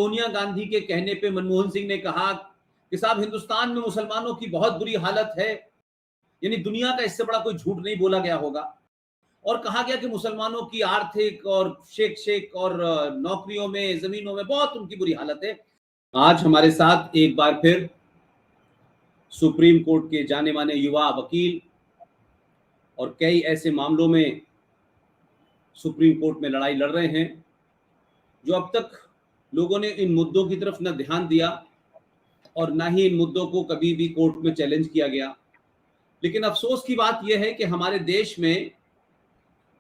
सोनिया गांधी के कहने पे मनमोहन सिंह ने कहा कि साहब हिंदुस्तान में मुसलमानों की बहुत बुरी हालत है, यानी दुनिया का इससे बड़ा कोई झूठ नहीं बोला गया होगा। और कहा गया कि मुसलमानों की आर्थिक और शेख और नौकरियों में, जमीनों में बहुत उनकी बुरी हालत है। आज हमारे साथ एक बार फिर सुप्रीम कोर्ट के जाने माने युवा वकील और कई ऐसे मामलों में सुप्रीम कोर्ट में लड़ाई लड़ रहे हैं जो अब तक लोगों ने इन मुद्दों की तरफ न ध्यान दिया और ना ही इन मुद्दों को कभी भी कोर्ट में चैलेंज किया गया। लेकिन अफसोस की बात यह है कि हमारे देश में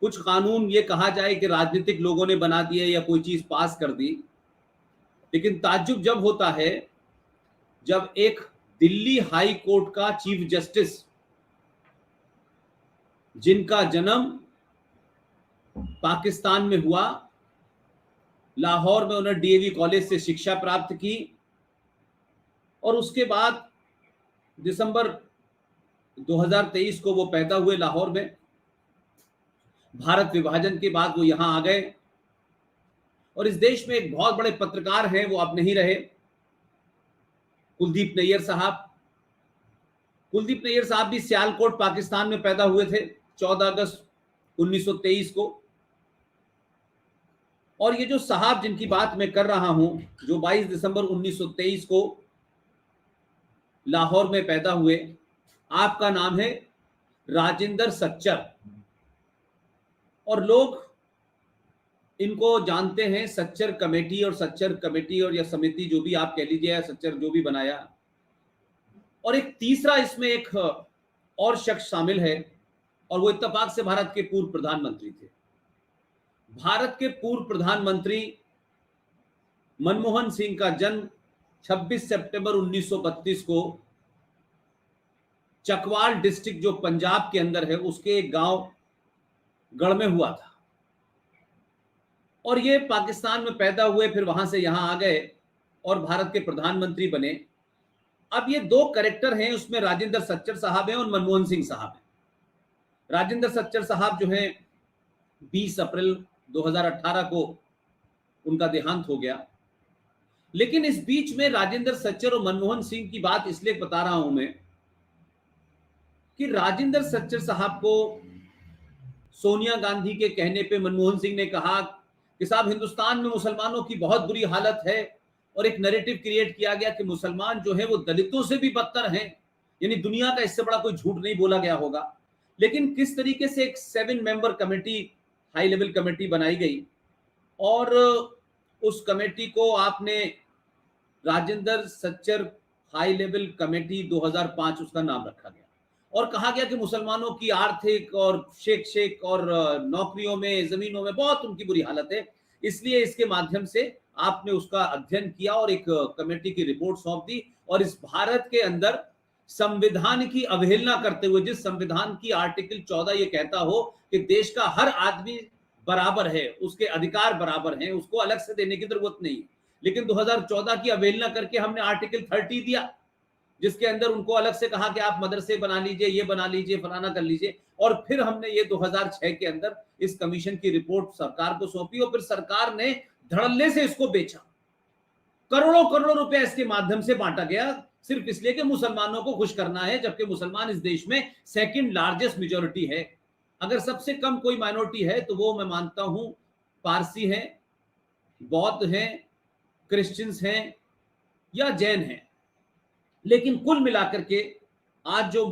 कुछ कानून ये कहा जाए कि राजनीतिक लोगों ने बना दिए या कोई चीज पास कर दी, लेकिन ताज्जुब जब होता है जब एक दिल्ली हाई कोर्ट का चीफ जस्टिस, जिनका जन्म पाकिस्तान में हुआ, लाहौर में उन्होंने डीएवी कॉलेज से शिक्षा प्राप्त की और उसके बाद दिसंबर 2023 को वो पैदा हुए लाहौर में। भारत विभाजन के बाद वो यहां आ गए और इस देश में एक बहुत बड़े पत्रकार हैं, वो अब नहीं रहे, कुलदीप नैयर साहब। कुलदीप नैयर साहब भी सियालकोट पाकिस्तान में पैदा हुए थे 14 अगस्त 1923 को। और ये जो साहब जिनकी बात मैं कर रहा हूं, जो 22 दिसंबर 1923 को लाहौर में पैदा हुए, आपका नाम है राजेंद्र सच्चर और लोग इनको जानते हैं सच्चर कमेटी और या समिति, जो भी आप कह लीजिए, या सच्चर जो भी बनाया। और एक तीसरा इसमें एक और शख्स शामिल है और वो इत्तेफाक से भारत के पूर्व प्रधानमंत्री थे। भारत के पूर्व प्रधानमंत्री मनमोहन सिंह का जन्म 26 सितंबर 1932 को चकवाल डिस्ट्रिक्ट, जो पंजाब के अंदर है, उसके एक गांव गढ़ में हुआ था। और ये पाकिस्तान में पैदा हुए, फिर वहां से यहां आ गए और भारत के प्रधानमंत्री बने। अब ये दो कैरेक्टर हैं, उसमें राजेंद्र सच्चर साहब हैं और मनमोहन सिंह साहब हैं। राजेंद्र सच्चर साहब जो हैं 20 अप्रैल 2018 को उनका देहांत हो गया। लेकिन इस बीच में राजेंद्र सच्चर और मनमोहन सिंह की बात इसलिए बता रहा हूं मैं कि राजेंद्र सच्चर साहब को सोनिया गांधी के कहने पे मनमोहन सिंह ने कहा कि साहब हिंदुस्तान में मुसलमानों की बहुत बुरी हालत है और एक नैरेटिव क्रिएट किया गया कि मुसलमान जो है वो दलितों से भी बदतर हैं, यानी दुनिया का इससे बड़ा कोई झूठ नहीं बोला गया होगा। लेकिन किस तरीके से एक 7 member committee, high level committee बनाई गई और उस कमेटी को आपने Rajendra Sachar high level committee 2005 उसका नाम रखा गया और कहा गया कि मुसलमानों की आर्थिक और शेख और नौकरियों में, जमीनों में बहुत उनकी बुरी हालत है। इसलिए इसके माध्यम से आपने उसका अध्ययन किया और एक कमेटी की रिपोर्ट सौंप दी। और इस भारत के अंदर संविधान की अवहेलना करते हुए, जिस संविधान की आर्टिकल 14 ये कहता हो कि देश का हर आदमी बराबर है, उसके अधिकार बराबर हैं, उसको अलग से देने की जरूरत नहीं, लेकिन 2014 की अवहेलना करके हमने आर्टिकल 30 दिया, जिसके अंदर उनको अलग से कहा कि आप मदरसे बना लीजिए, ये बना लीजिए, फलाना कर लीजिए। और फिर हमने ये 2006 के अंदर इस कमीशन की रिपोर्ट सरकार को सौंपी और फिर सरकार ने धड़ल्ले से इसको बेचा। करोड़ों करोड़ों रुपया इसके माध्यम से बांटा गया, सिर्फ इसलिए कि मुसलमानों को खुश करना है, जबकि मुसलमान इस देश में सेकंड लार्जेस्ट मेजॉरिटी है। अगर सबसे कम कोई माइनॉरिटी है तो वो मैं मानता हूं पारसी हैं, बौद्ध हैं, क्रिश्चियंस हैं या जैन हैं। लेकिन कुल मिलाकर के आज जो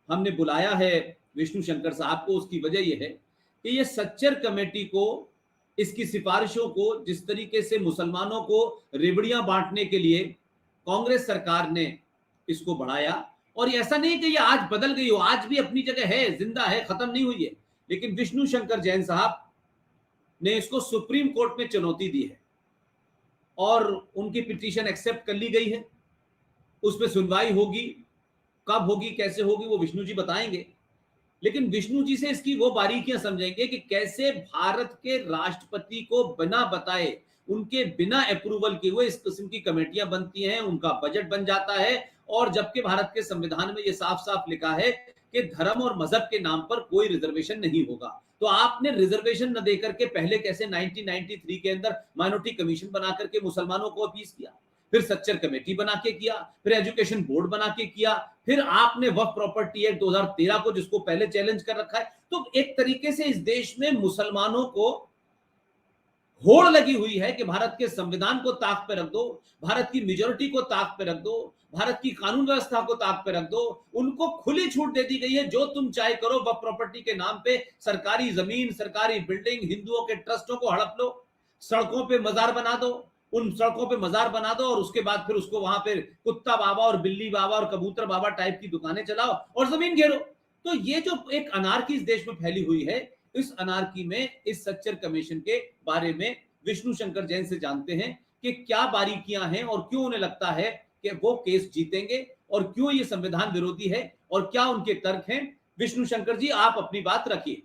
हमने बुलाया है विष्णु शंकर साहब को, उसकी वजह यह है कि ये सच्चर कमेटी को, इसकी सिफारिशों को, जिस तरीके से मुसलमानों को रेवड़ियां बांटने के लिए कांग्रेस सरकार ने इसको बढ़ाया, और ऐसा नहीं कि ये आज बदल गई हो, आज भी अपनी जगह है, जिंदा है, खत्म नहीं हुई है। लेकिन विष्णु शंकर जैन साहब ने इसको सुप्रीम कोर्ट में चुनौती दी है और उनकी पिटीशन एक्सेप्ट कर ली गई है। उस पर सुनवाई होगी, कब होगी, कैसे होगी, वो विष्णु जी बताएंगे। लेकिन विष्णु जी से इसकी वो बारीकियां समझेंगे कि कैसे भारत के राष्ट्रपति को बिना बताए, उनके बिना अप्रूवल किए हुए इस किस्म की कमेटियां बनती हैं, उनका बजट बन जाता है। और जबकि भारत के संविधान में यह साफ साफ लिखा है कि धर्म और मजहब के नाम पर कोई रिजर्वेशन नहीं होगा। तो आपने रिजर्वेशन न देकर के पहले कैसे 1993 के अंदर माइनॉरिटी कमीशन बना करके मुसलमानों को अपीस किया, फिर सच्चर कमेटी बना के किया, फिर एजुकेशन बोर्ड बना के किया, फिर आपने वक्फ प्रॉपर्टी एक्ट 2013 को जिसको पहले चैलेंज कर रखा है। तो एक तरीके से इस देश में मुसलमानों को होड़ लगी हुई है कि भारत के संविधान को ताक पे रख दो, भारत की मेजोरिटी को ताक पे रख दो, भारत की कानून व्यवस्था को ताक पे रख दो। उनको खुली छूट दे दी गई है, जो तुम चाहे करो, वक्फ प्रॉपर्टी के नाम पे सरकारी जमीन, सरकारी बिल्डिंग, हिंदुओं के ट्रस्टों को हड़प लो, सड़कों पे मजार बना दो, उन सड़कों पे मजार बना दो और उसके बाद फिर उसको वहां पे कुत्ता बाबा और बिल्ली बाबा और कबूतर बाबा टाइप की दुकानें चलाओ और जमीन घेरो। तो ये जो एक अनार्की इस देश में फैली हुई है, इस अनार्की में इस सच्चर कमीशन के बारे में विष्णु शंकर जैन से जानते हैं कि क्या बारीकियां हैं और क्यों उन्हें लगता है कि वो केस जीतेंगे और क्यों ये संविधान विरोधी है और क्या उनके तर्क हैं। विष्णु शंकर जी, आप अपनी बात रखिए।